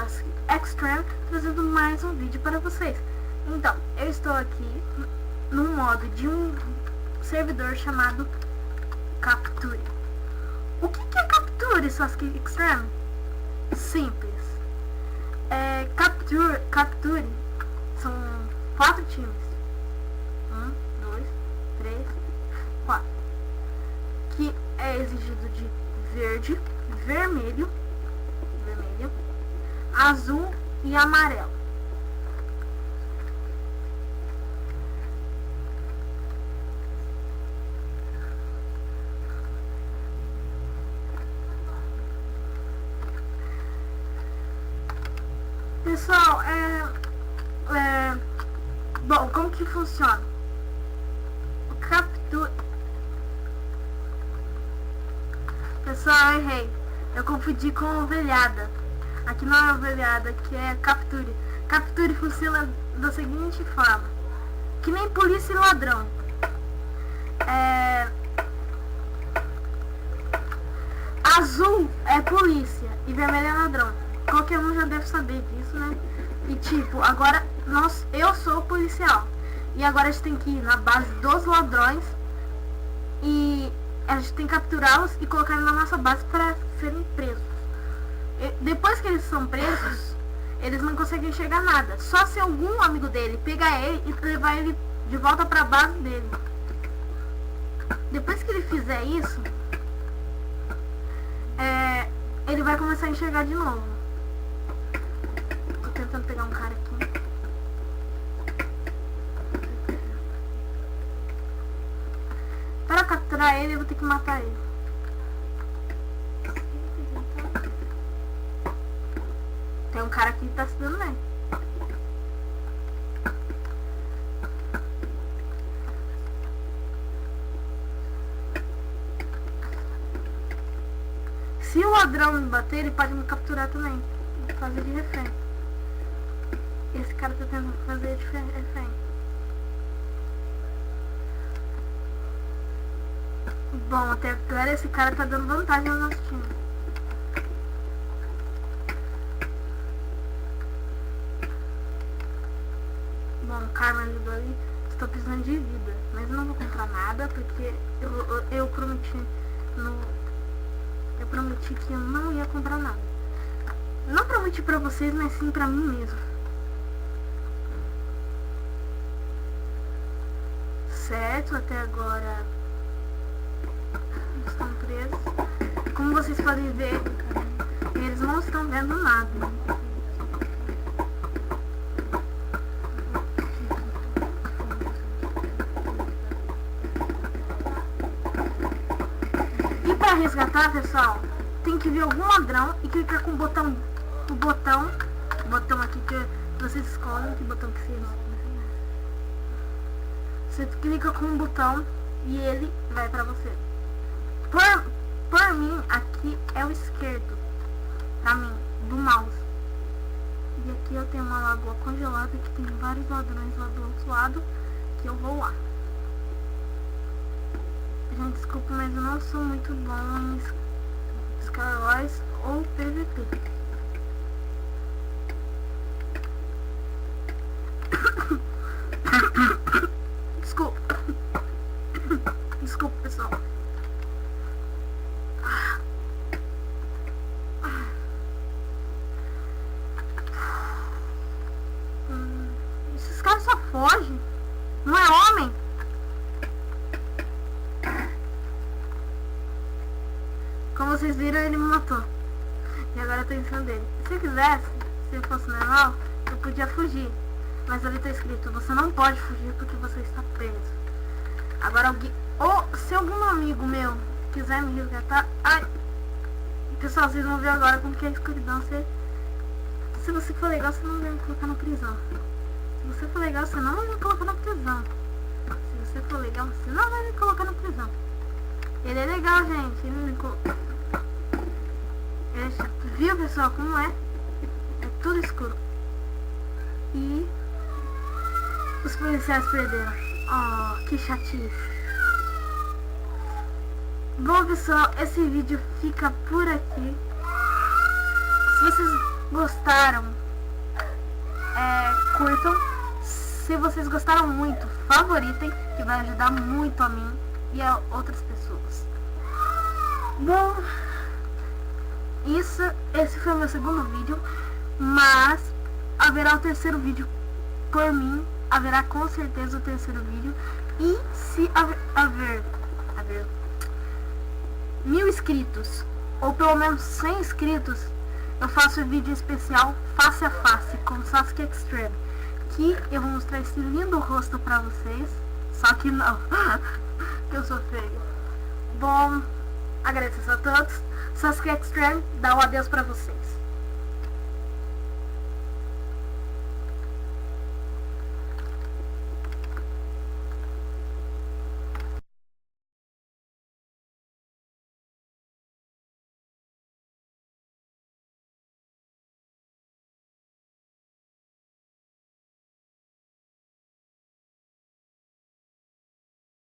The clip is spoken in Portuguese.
Sasuke Extreme, trazendo mais um vídeo para vocês. Então, eu estou aqui no modo de um servidor chamado Capture. O que é Capture, Sasuke Extreme? Simples. Capture são 4 times. 1, 2, 3, 4. Que é exigido de verde, vermelho, azul e amarelo. Pessoal, bom, como que funciona? O Capture... Pessoal, eu errei. Eu confundi com ovelhada. Aqui não é ovelhada, aqui é Capture. Capture funciona da seguinte forma: que nem polícia e ladrão. Azul é polícia e vermelho é ladrão. Qualquer um já deve saber disso, né? E tipo, agora eu sou o policial. E agora a gente tem que ir na base dos ladrões e a gente tem que capturá-los e colocar na nossa base para serem presos. Depois que eles são presos, eles não conseguem enxergar nada. Só se algum amigo dele pegar ele e levar ele de volta para a base dele. Depois que ele fizer isso, ele vai começar a enxergar de novo. Tô tentando pegar um cara aqui. Para capturar ele, eu vou ter que matar ele. Tem um cara aqui que tá se dando bem. Se o ladrão me bater, ele pode me capturar também. Fazer de refém. Esse cara tá tentando fazer de refém. Bom, até agora esse cara tá dando vantagem ao nosso time. Bom, o Karma ajudou ali. Estou precisando de vida, mas não vou comprar nada porque eu prometi que eu não ia comprar nada. Não prometi pra vocês, mas sim pra mim mesmo. Certo, até agora estão presos. Como vocês podem ver, eles não estão vendo nada. E para resgatar, pessoal, tem que ver algum ladrão e clicar com o botão aqui que vocês escolhem, que botão que seja. Você clica com o botão e ele vai pra você. Por mim, aqui é o esquerdo, pra mim, do mouse. E aqui eu tenho uma lagoa congelada que tem vários ladrões lá do outro lado, que eu vou lá. Gente, desculpa, mas eu não sou muito bom em Skywars ou PVP. Desculpa, pessoal. Esses caras só fogem. Não é homem? Como vocês viram, ele me matou. E agora eu tô em cima dele. Se eu quisesse, se eu fosse normal, eu podia fugir. Mas ali tá escrito: você não pode fugir porque você está preso. Agora alguém... Ou se algum amigo meu quiser me resgatar... Ai! Pessoal, vocês vão ver agora como que é a escuridão. Se você for legal, você não vai me colocar na prisão. Se você for legal, você não vai me colocar na prisão. Se você for legal, você não vai me colocar na prisão. Ele é legal, gente. Ele me colocou... Viu, pessoal, como é? É tudo escuro. E... os policiais perderam. Oh, que chatice. Bom, pessoal, esse vídeo fica por aqui. Se vocês gostaram, curtam. Se vocês gostaram muito, favoritem, que vai ajudar muito a mim e a outras pessoas. Bom, esse foi o meu segundo vídeo, mas haverá o terceiro vídeo por mim, haverá com certeza o terceiro vídeo. E se haver 1000 inscritos, ou pelo menos 100 inscritos, eu faço um vídeo especial face a face com Sasuke Extreme, que eu vou mostrar esse lindo rosto pra vocês, só que não, que eu sou feio. Bom, agradeço a todos. Sasuke Extreme dá um adeus pra vocês.